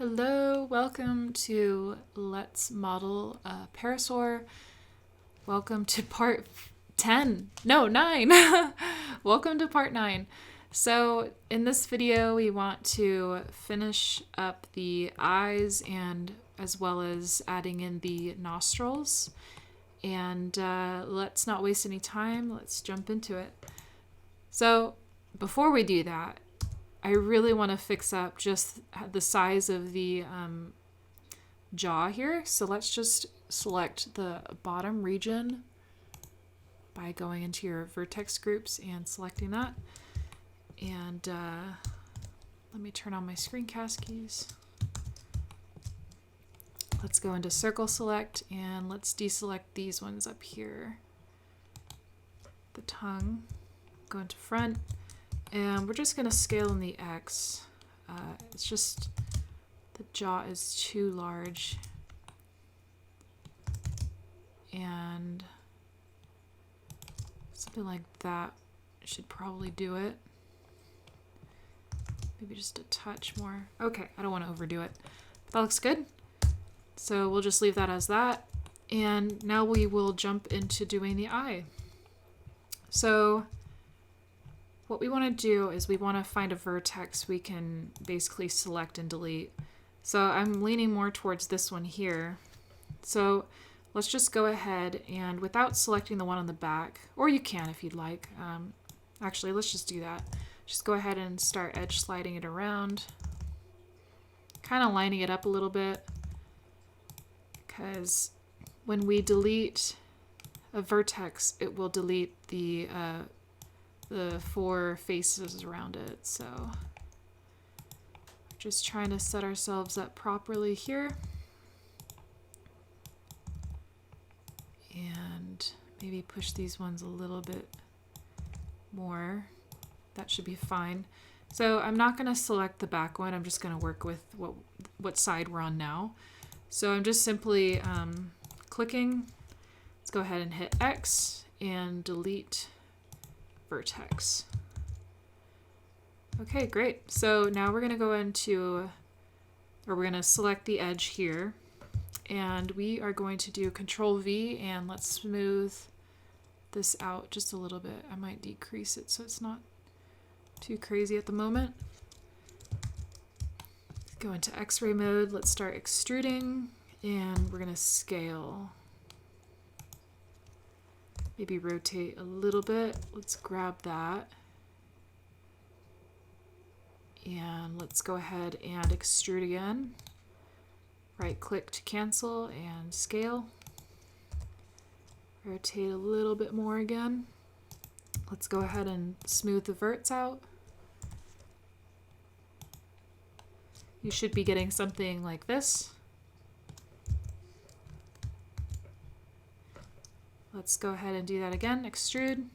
Hello, welcome to Let's Model Parasaur. Welcome to part 10. No, 9. Welcome to part 9. So in this video, we want to finish up the eyes and as well as adding in the nostrils. And let's not waste any time. Let's jump into it. So before we do that, I really want to fix up just the size of the jaw here. So let's just select the bottom region by going into your vertex groups and selecting that. And let me turn on my screencast keys. Let's go into circle select and let's deselect these ones up here. The tongue, go into front. And we're just going to scale in the X. It's just the jaw is too large. And something like that should probably do it. Maybe just a touch more. Okay, I don't want to overdo it. But that looks good. So we'll just leave that as that. And now we will jump into doing the eye. So what we want to do is we want to find a vertex we can basically select and delete. So I'm leaning more towards this one here. So let's just go ahead and without selecting the one on the back, or you can if you'd like. Actually, let's just do that. Just go ahead and start edge sliding it around. Kind of lining it up a little bit. Because when we delete a vertex, it will delete the four faces around it. So just trying to set ourselves up properly here. And maybe push these ones a little bit more. That should be fine. So I'm not going to select the back one. I'm just going to work with what side we're on now. So I'm just simply clicking. Let's go ahead and hit X and delete vertex. Okay, great. So now we're going to go into, or we're going to select the edge here, and we are going to do Control V, and let's smooth this out just a little bit. I might decrease it so it's not too crazy at the moment. Go into X-ray mode. Let's start extruding, and we're going to scale. Maybe rotate a little bit. Let's grab that. And let's go ahead and extrude again. Right click to cancel and scale. Rotate a little bit more again. Let's go ahead and smooth the verts out. You should be getting something like this. Let's go ahead and do that again. Extrude,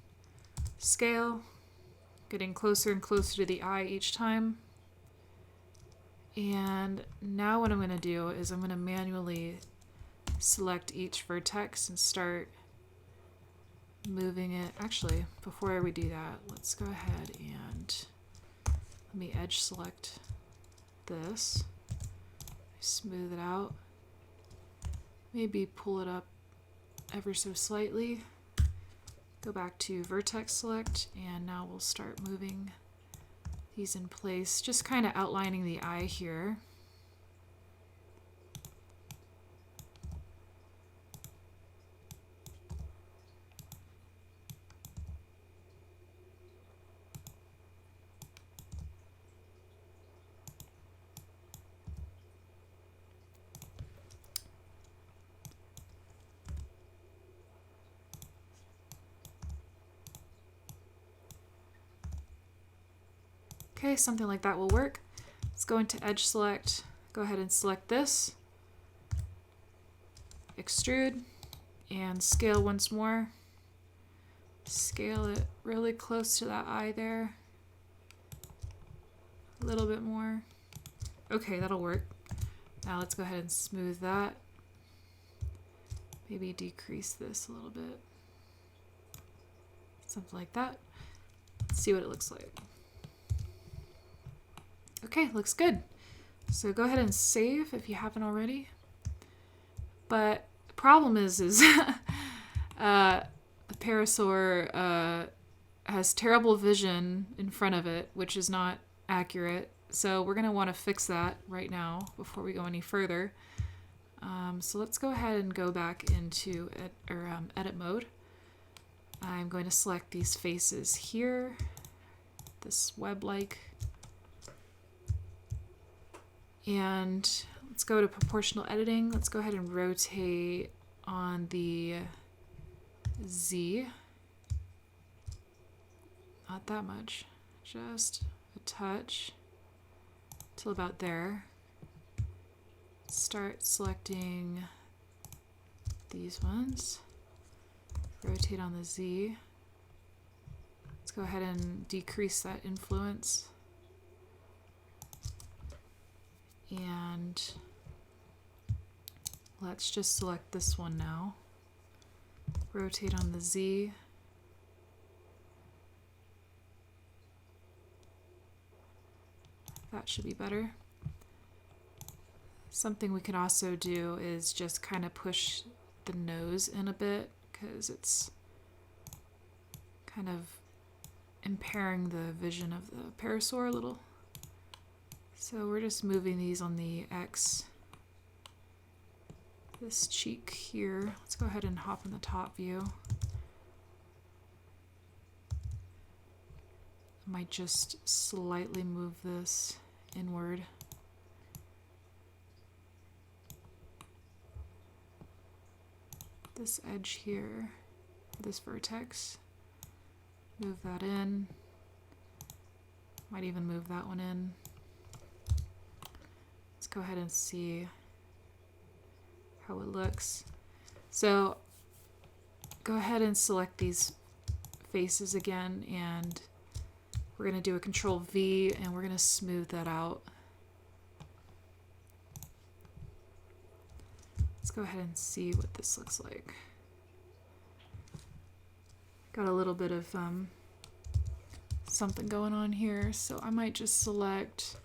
scale, getting closer and closer to the eye each time. And now what I'm going to do is I'm going to manually select each vertex and start moving it. Actually, before we do that, let's go ahead and let me edge select this. Smooth it out. Maybe pull it up ever so slightly. Go back to vertex select, and now we'll start moving these in place, just kind of outlining the eye here. Okay, something like that will work. Let's go into edge select, go ahead and select this, extrude, and scale once more. Scale it really close to that eye there. A little bit more. Okay, that'll work. Now let's go ahead and smooth that. Maybe decrease this a little bit. Something like that. Let's see what it looks like. Okay, looks good. So go ahead and save if you haven't already. But the problem is the Parasaur has terrible vision in front of it, which is not accurate. So we're going to want to fix that right now before we go any further. So let's go ahead and go back into edit mode. I'm going to select these faces here, this web-like. And let's go to proportional editing. Let's go ahead and rotate on the Z. Not that much, just a touch till about there. Start selecting these ones. Rotate on the Z. Let's go ahead and decrease that influence. And let's just select this one now. Rotate on the Z. That should be better. Something we can also do is just kind of push the nose in a bit because it's kind of impairing the vision of the Parasaur a little. So we're just moving these on the X. This cheek here. Let's go ahead and hop in the top view. I might just slightly move this inward. This edge here, this vertex, move that in. Might even move that one in. Let's go ahead and see how it looks. So go ahead and select these faces again, and we're going to do a Control V, and we're going to smooth that out. Let's go ahead and see what this looks like. Got a little bit of something going on here, so I might just select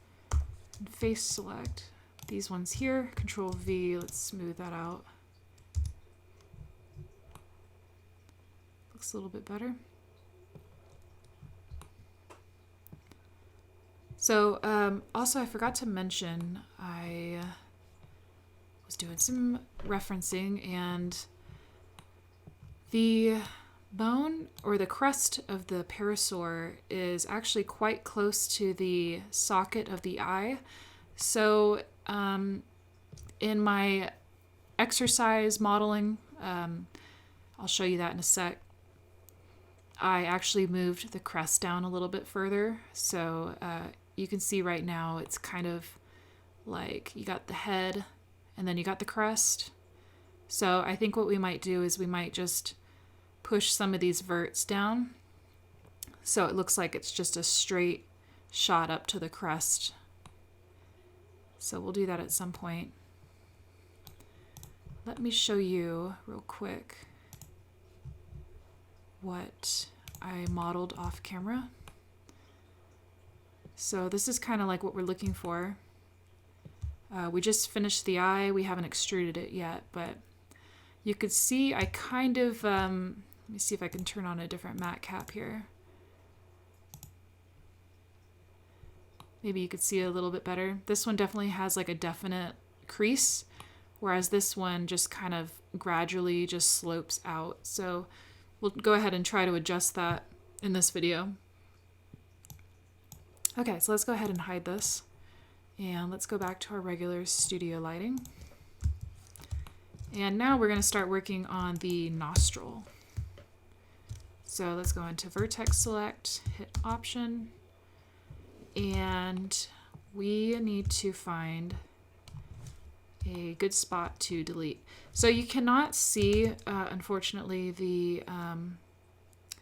and face select these ones here. Control V, let's smooth that out. Looks a little bit better. So also I forgot to mention I was doing some referencing, and the bone or the crest of the Parasaur is actually quite close to the socket of the eye. So in my exercise modeling, I'll show you that in a sec, I actually moved the crest down a little bit further. So you can see right now it's kind of like you got the head and then you got the crest. So I think what we might do is we might just push some of these verts down so it looks like it's just a straight shot up to the crest. So we'll do that at some point. Let me show you real quick what I modeled off camera. So this is kind of like what we're looking for. We just finished the eye. We haven't extruded it yet, but you could see I kind of, let me see if I can turn on a different matte cap here. Maybe you could see it a little bit better. This one definitely has like a definite crease, whereas this one just kind of gradually just slopes out. So we'll go ahead and try to adjust that in this video. Okay, so let's go ahead and hide this. And let's go back to our regular studio lighting. And now we're going to start working on the nostril. So let's go into vertex select, hit option, and we need to find a good spot to delete. So you cannot see, unfortunately, the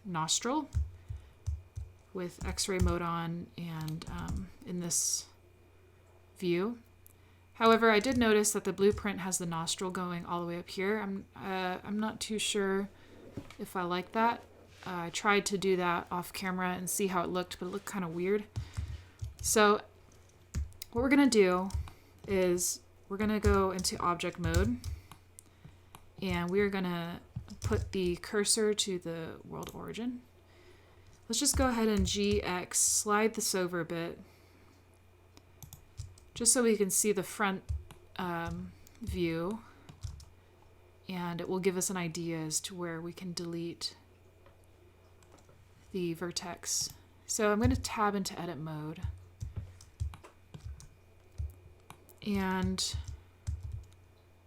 nostril with X-ray mode on and in this view. However, I did notice that the blueprint has the nostril going all the way up here. I'm not too sure if I like that. I tried to do that off camera and see how it looked, but it looked kind of weird. So what we're gonna do is we're going to go into object mode, and we're going to put the cursor to the world origin. Let's just go ahead and GX, slide this over a bit, just so we can see the front view, and it will give us an idea as to where we can delete the vertex. So I'm going to tab into edit mode, and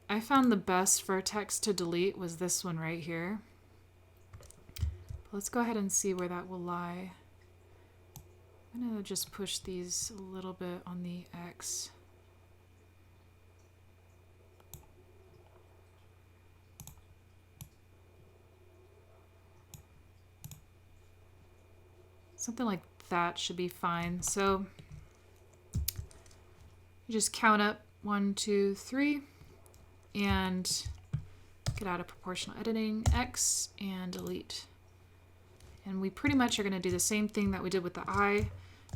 I found the best vertex to delete was this one right here. Let's go ahead and see where that will lie. I'm going to just push these a little bit on the X. Something like that should be fine. So you just count up 1, 2, 3, and get out of proportional editing, X, and delete. And we pretty much are going to do the same thing that we did with the eye.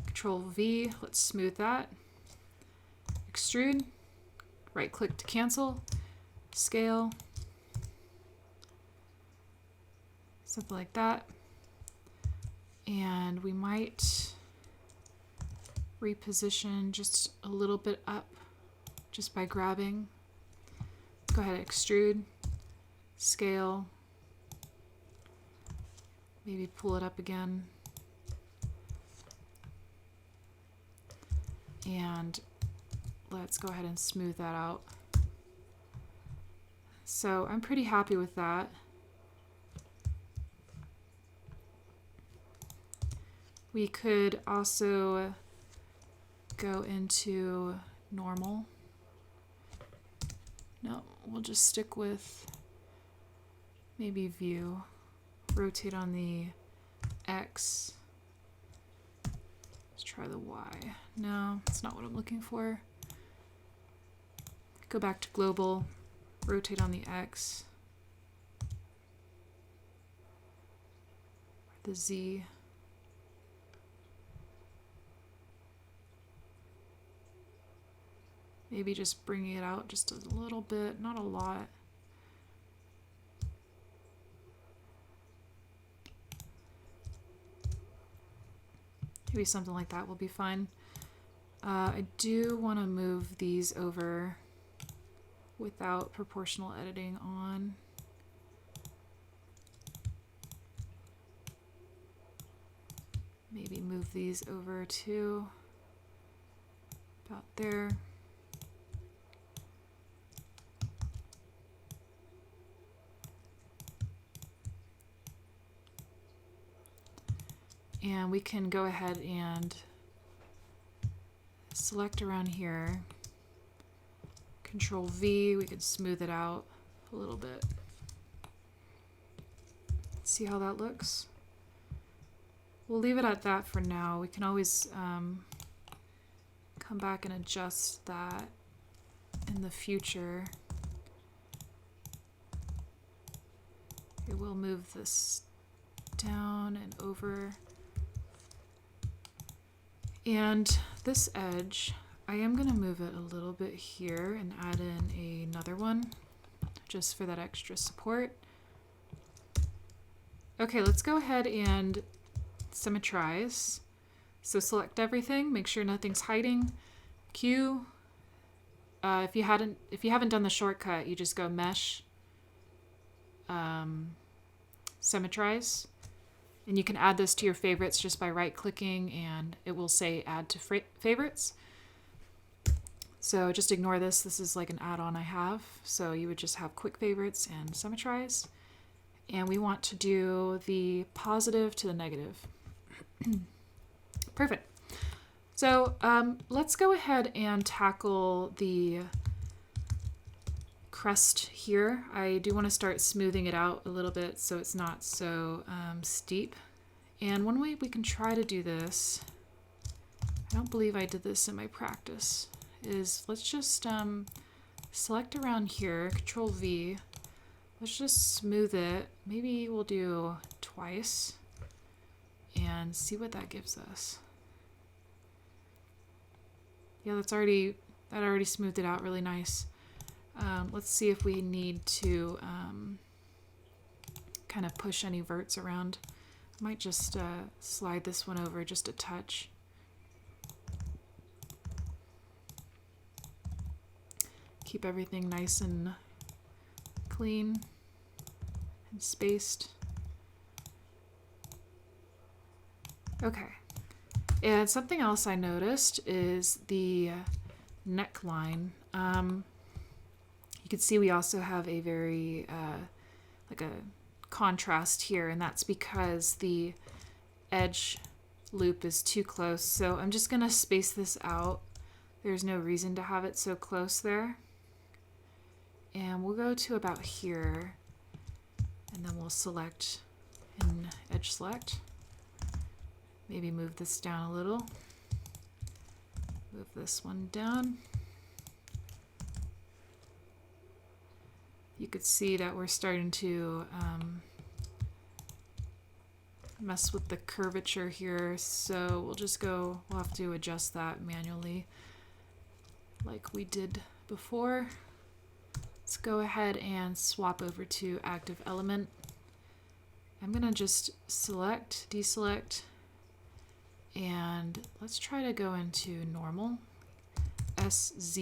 Control V, let's smooth that. Extrude, right click to cancel, scale, something like that. And we might reposition just a little bit up just by grabbing. Go ahead and extrude, scale, maybe pull it up again. And let's go ahead and smooth that out. So I'm pretty happy with that. We could also go into normal. No, we'll just stick with maybe view. Rotate on the X. Let's try the Y. No, that's not what I'm looking for. Go back to global. Rotate on the X. The Z. Maybe just bringing it out just a little bit, not a lot. Maybe something like that will be fine. I do want to move these over without proportional editing on. Maybe move these over to about there. And we can go ahead and select around here. Control V, we can smooth it out a little bit. See how that looks? We'll leave it at that for now. We can always come back and adjust that in the future. It will move this down and over. And this edge, I am going to move it a little bit here and add in another one just for that extra support. Okay, let's go ahead and symmetrize. So select everything, make sure nothing's hiding. Q. If you haven't done the shortcut, you just go Mesh, Symmetrize. And you can add this to your favorites just by right-clicking, and it will say Add to Favorites. So just ignore this. This is like an add-on I have. So you would just have Quick Favorites and Symmetrize. And we want to do the positive to the negative. Perfect. So let's go ahead and tackle the crest here. I do want to start smoothing it out a little bit so it's not so steep. And one way we can try to do this, I don't believe I did this in my practice, is let's just select around here, Control V. Let's just smooth it. Maybe we'll do twice and see what that gives us. Yeah, that's already that already smoothed it out really nice. Let's see if we need to kind of push any verts around. I might just slide this one over just a touch. Keep everything nice and clean and spaced. Okay. And something else I noticed is the neckline. You can see we also have a very like a contrast here, and that's because the edge loop is too close. So I'm just gonna space this out. There's no reason to have it so close there. And we'll go to about here, and then we'll select and edge select. Maybe move this down a little. Move this one down. You could see that we're starting to mess with the curvature here, so we'll have to adjust that manually like we did before. Let's go ahead and swap over to active element. I'm gonna just select, deselect, and let's try to go into normal, SZ.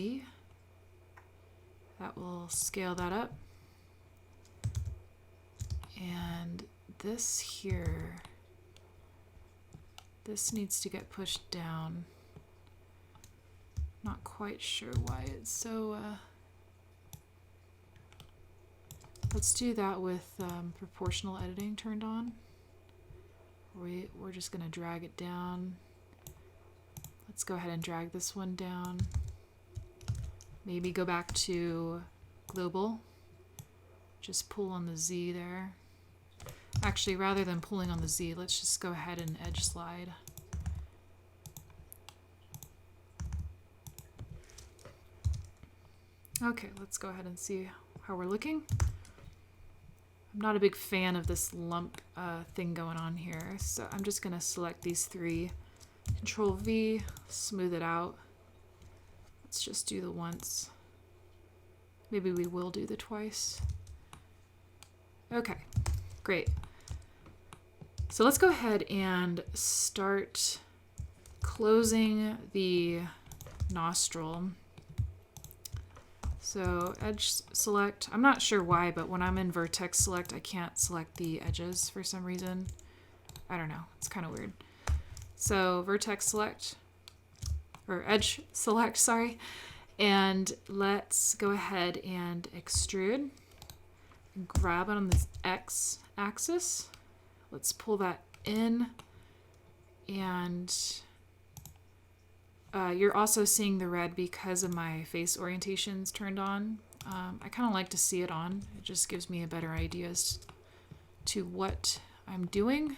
That will scale that up. And this here, this needs to get pushed down. Not quite sure why it's so, let's do that with proportional editing turned on. We're just gonna drag it down. Let's go ahead and drag this one down. Maybe go back to global. Just pull on the Z there. Actually, rather than pulling on the Z, let's just go ahead and edge slide. Okay, let's go ahead and see how we're looking. I'm not a big fan of this lump thing going on here, so I'm just gonna select these three. Control V, smooth it out. Let's just do the once. Maybe we will do the twice. Okay, great. So let's go ahead and start closing the nostril. So edge select, I'm not sure why, but when I'm in vertex select, I can't select the edges for some reason. I don't know, it's kind of weird. So vertex select, or edge select, sorry. And let's go ahead and extrude. Grab it on this X axis. Let's pull that in. And you're also seeing the red because of my face orientations turned on. I kind of like to see it on. It just gives me a better idea as to what I'm doing.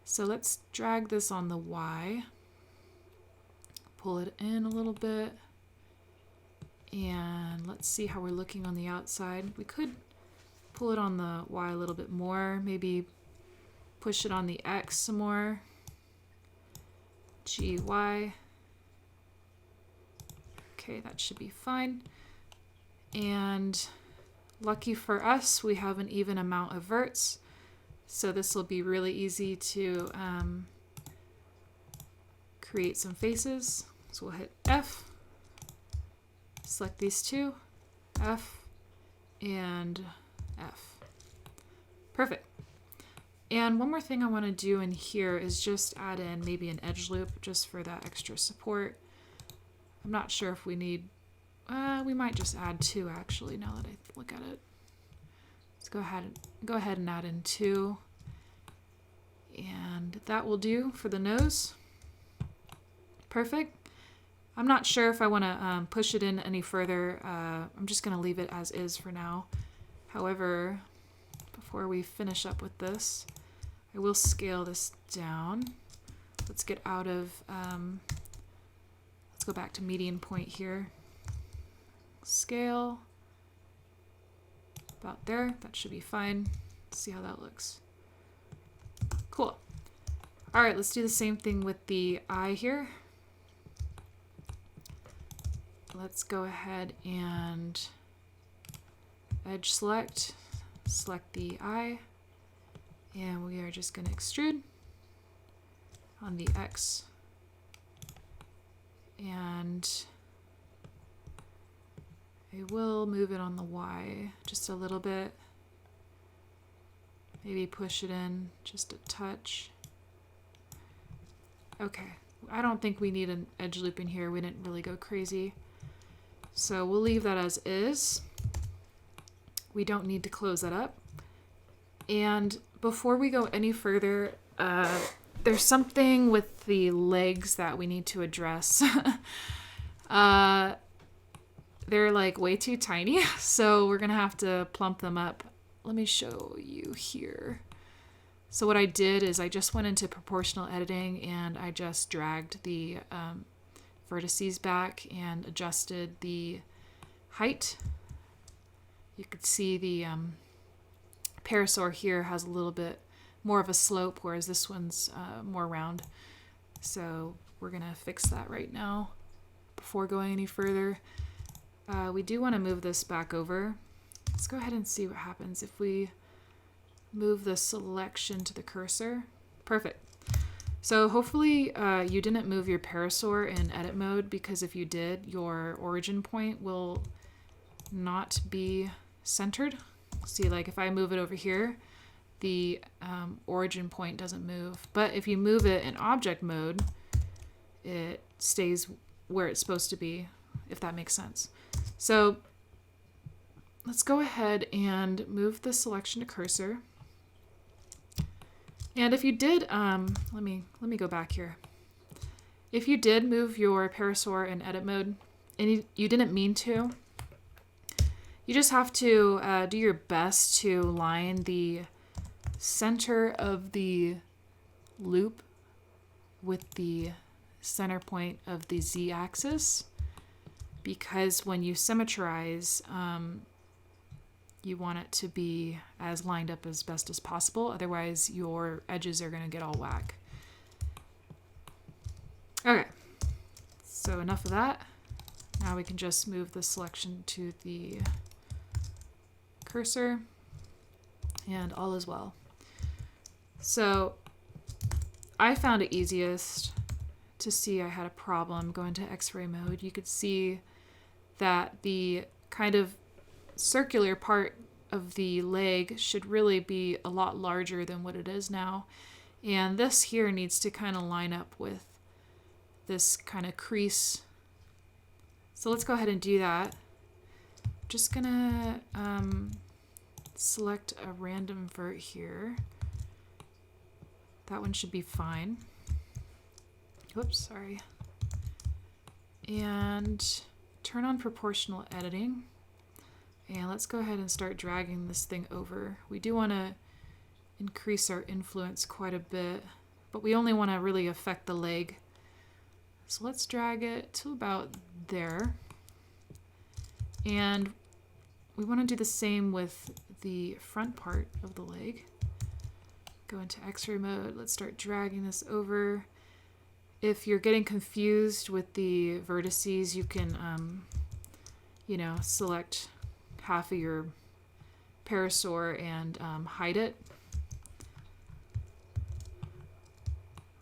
So let's drag this on the Y. Pull it in a little bit. And let's see how we're looking on the outside. We could pull it on the Y a little bit more. Maybe push it on the X some more. GY. Okay, that should be fine. And lucky for us, we have an even amount of verts. So this will be really easy to create some faces. So we'll hit F, select these two, F, and F. Perfect. And one more thing I want to do in here is just add in maybe an edge loop just for that extra support. I'm not sure if we need, we might just add two actually now that I look at it. Let's go ahead and add in two. And that will do for the nose. Perfect. I'm not sure if I want to push it in any further. I'm just going to leave it as is for now. However, before we finish up with this, I will scale this down. Let's get out of, let's go back to median point here. Scale, about there, that should be fine. Let's see how that looks. Cool. All right, let's do the same thing with the eye here. let's go ahead and edge select the eye, and we are just going to extrude on the X, and I will move it on the Y just a little bit. Maybe push it in just a touch. Okay, I don't think we need an edge loop in here. We didn't really go crazy. So we'll leave that as is. We don't need to close that up. And before we go any further, there's something with the legs that we need to address. They're like way too tiny, so we're gonna have to plump them up. Let me show you here. So what I did is I just went into proportional editing and I just dragged the vertices back and adjusted the height. You could see the Parasaur here has a little bit more of a slope, whereas this one's more round. So we're gonna fix that right now before going any further. We do want to move this back over. Let's go ahead and see what happens if we move the selection to the cursor. Perfect. So hopefully you didn't move your Parasaur in edit mode, because if you did, your origin point will not be centered. See, like if I move it over here, the origin point doesn't move. But if you move it in object mode, it stays where it's supposed to be, if that makes sense. So let's go ahead and move the selection to cursor. And if you did, let me go back here. If you did move your Parasaur in edit mode and you didn't mean to, you just have to do your best to line the center of the loop with the center point of the Z-axis, because when you symmetrize, you want it to be as lined up as best as possible. Otherwise, your edges are going to get all whack. Okay, so enough of that. Now we can just move the selection to the cursor, and all is well. So I found it easiest to see I had a problem going to X-ray mode. You could see that the kind of circular part of the leg should really be a lot larger than what it is now. And this here needs to kind of line up with this kind of crease. So let's go ahead and do that. Just gonna select a random vert here. That one should be fine. Whoops, sorry. And turn on proportional editing. And let's go ahead and start dragging this thing over. We do want to increase our influence quite a bit, but we only want to really affect the leg. So let's drag it to about there. And we want to do the same with the front part of the leg. Go into X-ray mode. Let's start dragging this over. If you're getting confused with the vertices, you can, select half of your Parasaur and hide it.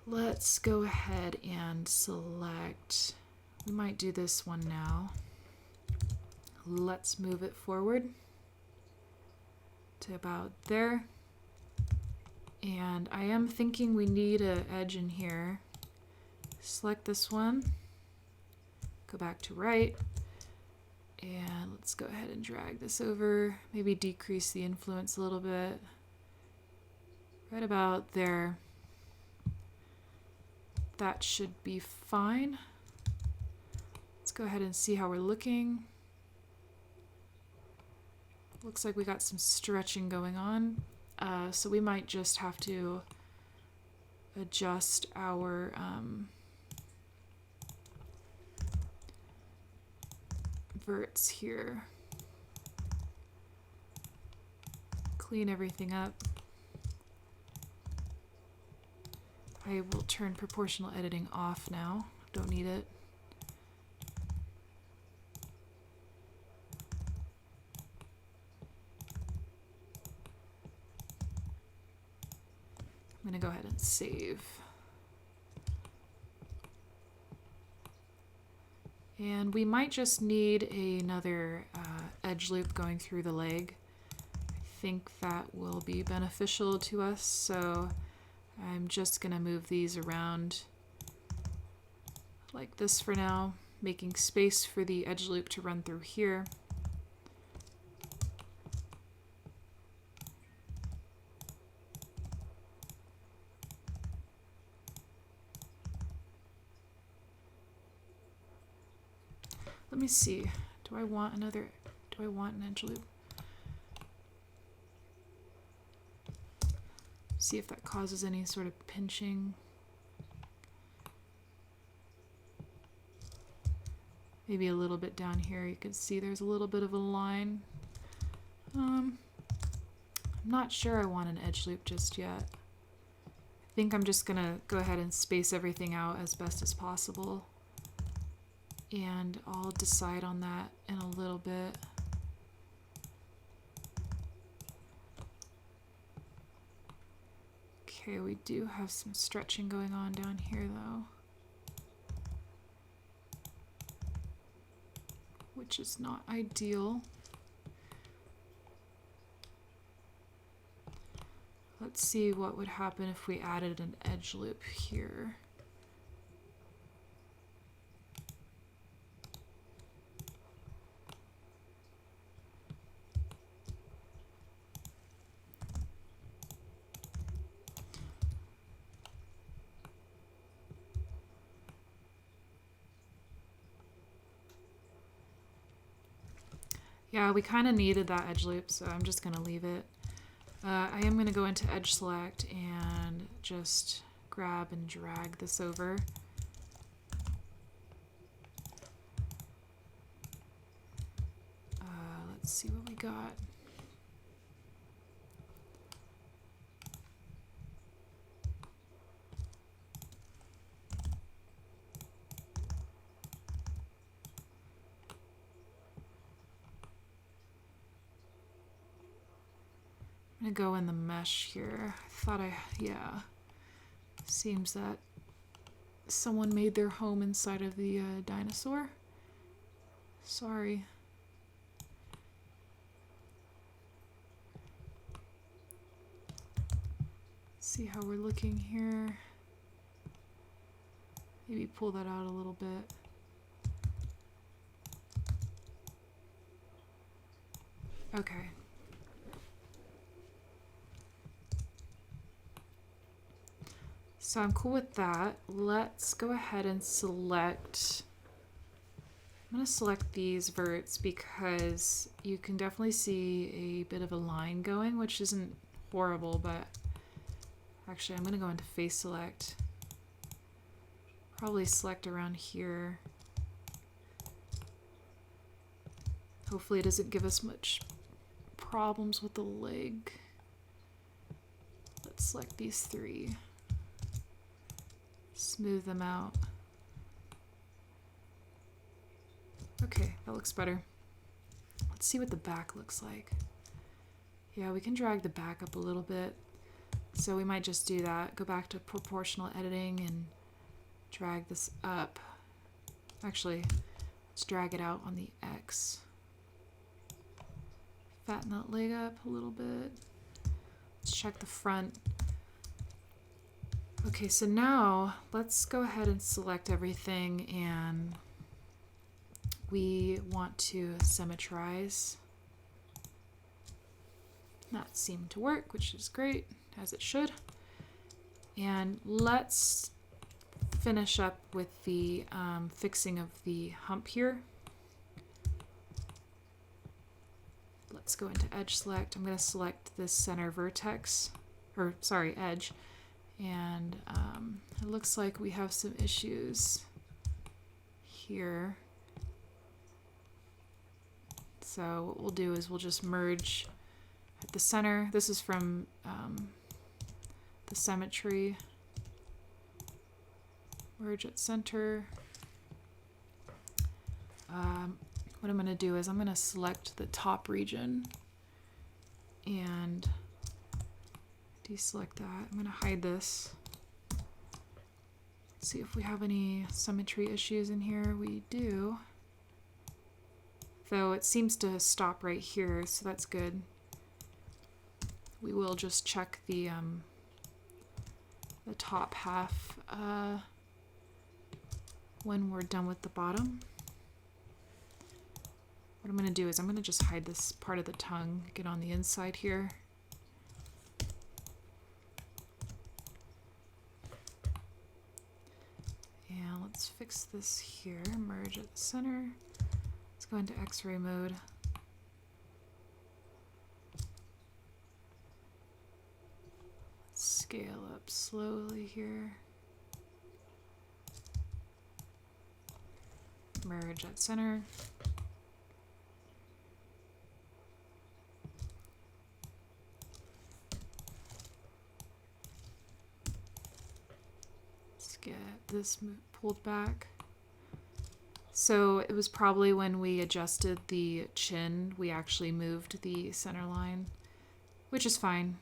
Let's go ahead and select, we might do this one now. Let's move it forward to about there. And I am thinking we need an edge in here. Select this one, go back to right, and let's go ahead and drag this over. Maybe decrease the influence a little bit. Right about there. That should be fine. Let's go ahead and see how we're looking. Looks like we got some stretching going on. So we might just have to adjust our verts here. Clean everything up. I will turn proportional editing off now. Don't need it. I'm going to go ahead and save. And we might just need another edge loop going through the leg. I think that will be beneficial to us, so I'm just going to move these around like this for now, making space for the edge loop to run through here. Let me see. Do I want an edge loop? See if that causes any sort of pinching. Maybe a little bit down here. You can see there's a little bit of a line. I'm not sure I want an edge loop just yet. I think I'm just gonna go ahead and space everything out as best as possible. And I'll decide on that in a little bit. Okay, we do have some stretching going on down here though, which is not ideal. Let's see what would happen if we added an edge loop here. Yeah, we kind of needed that edge loop, so I'm just going to leave it. I am going to go into edge select and just grab and drag this over. Let's see what we got. I'm gonna go in the mesh here. Yeah. Seems that someone made their home inside of the dinosaur. Sorry. See how we're looking here. Maybe pull that out a little bit. Okay. So I'm cool with that. Let's go ahead and select. I'm going to select these verts because you can definitely see a bit of a line going, which isn't horrible, but actually I'm going to go into face select. Probably select around here. Hopefully it doesn't give us much problems with the leg. Let's select these three. Smooth them out. Okay, that looks better. Let's see what the back looks like. Yeah, we can drag the back up a little bit. So we might just do that. Go back to proportional editing and drag this up. Actually, let's drag it out on the X. Fatten that leg up a little bit. Let's check the front. Okay, so now let's go ahead and select everything, and we want to symmetrize. That seemed to work, which is great, as it should. And let's finish up with the fixing of the hump here. Let's go into edge select. I'm going to select this center vertex, or sorry, edge. And it looks like we have some issues here. So what we'll do is we'll just merge at the center. This is from the Symmetry. Merge at center. What I'm going to do is I'm going to select the top region and deselect that. I'm gonna hide this. See if we have any symmetry issues in here. We do. Though it seems to stop right here, so that's good. We will just check the top half when we're done with the bottom. What I'm going to do is I'm going to just hide this part of the tongue, get on the inside here. And let's fix this here, merge at the center. Let's go into X-ray mode. Let's scale up slowly here. Merge at center. Let's get this pulled back. So it was probably when we adjusted the chin, we actually moved the center line, which is fine.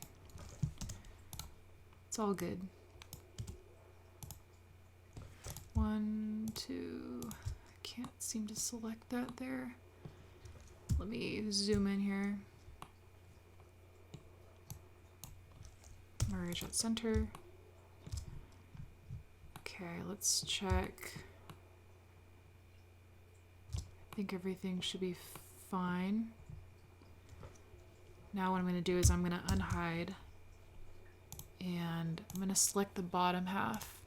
It's all good. 1, 2, I can't seem to select that there. Let me zoom in here. Merge at center. Okay, let's check. I think everything should be fine. Now what I'm going to do is I'm going to unhide and I'm going to select the bottom half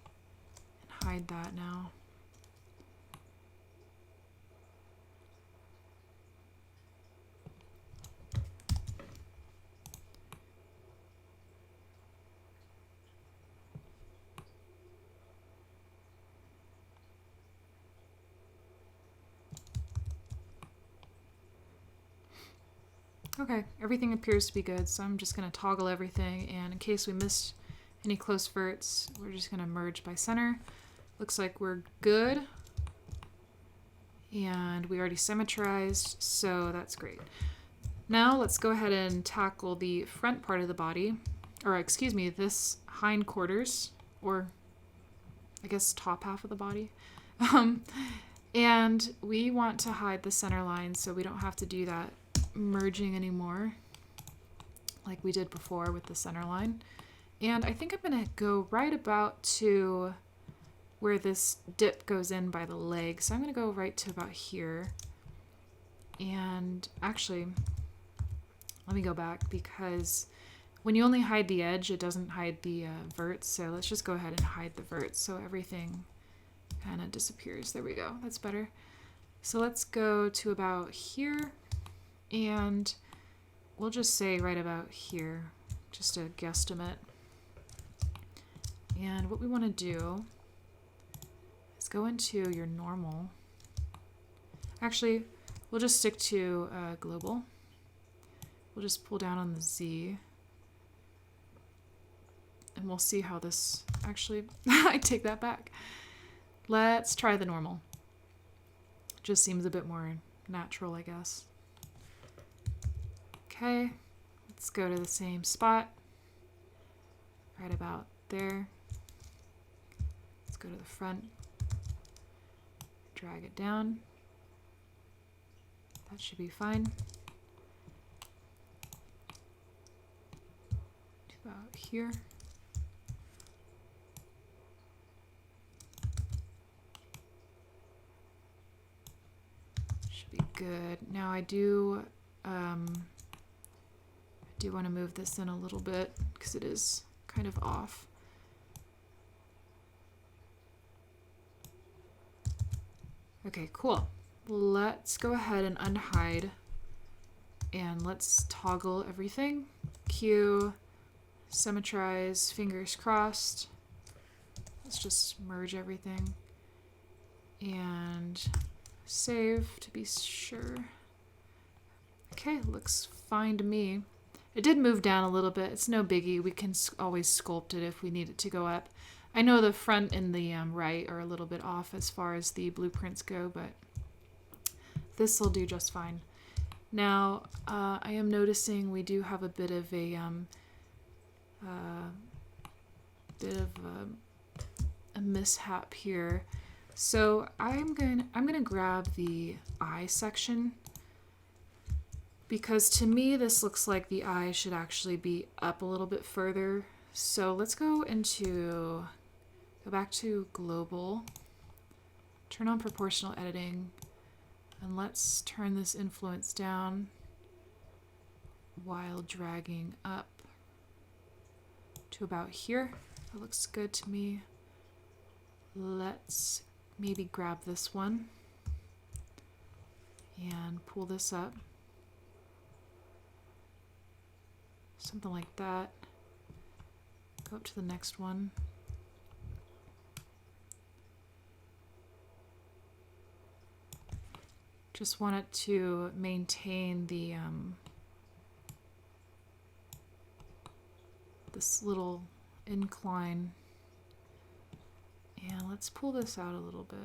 and hide that now. Okay, everything appears to be good, so I'm just going to toggle everything, and in case we missed any close verts, we're just going to merge by center. Looks like we're good, and we already symmetrized, so that's great. Now let's go ahead and tackle the front part of the body, or excuse me, this hindquarters, or I guess top half of the body. And we want to hide the center line so we don't have to do that merging anymore like we did before with the center line. And I think I'm going to go right about to where this dip goes in by the leg. So I'm going to go right to about here. And actually, let me go back, because when you only hide the edge, it doesn't hide the verts. So let's just go ahead and hide the verts so everything kind of disappears. There we go. That's better. So let's go to about here. And we'll just say right about here, just a guesstimate. And what we want to do is go into your normal. Actually, we'll just stick to global. We'll just pull down on the Z. And we'll see how this actually, I take that back. Let's try the normal. Just seems a bit more natural, I guess. Okay, let's go to the same spot, right about there. Let's go to the front, drag it down. That should be fine. To about here. Should be good. Now I do want to move this in a little bit because it is kind of off. Okay, cool. Let's go ahead and unhide and let's toggle everything. Q, Symmetrize, fingers crossed. Let's just merge everything and save to be sure. Okay, looks fine to me. It did move down a little bit. It's no biggie. We can always sculpt it if we need it to go up. I know the front and the right are a little bit off as far as the blueprints go, but this will do just fine. Now, I am noticing we do have a bit of a bit of a mishap here. So I'm gonna grab the eye section, because to me this looks like the eye should actually be up a little bit further. So let's go back to global, turn on proportional editing, and let's turn this influence down while dragging up to about here. That looks good to me. Let's maybe grab this one and pull this up. Something like that. Go up to the next one. Just want it to maintain the this little incline. And let's pull this out a little bit.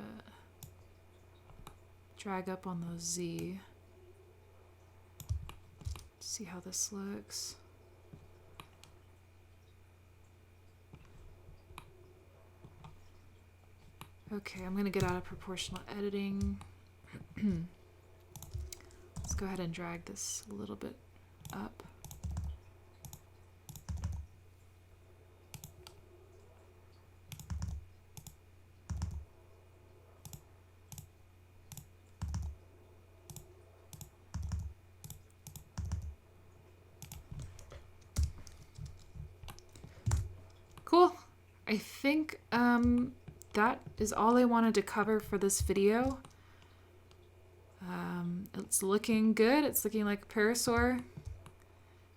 Drag up on the Z. See how this looks. Okay, I'm gonna get out of proportional editing. Let's go ahead and drag this a little bit up. Cool. I think that is all I wanted to cover for this video. It's looking good. It's looking like Parasaur.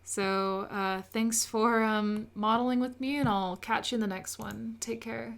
So thanks for modeling with me, and I'll catch you in the next one. Take care.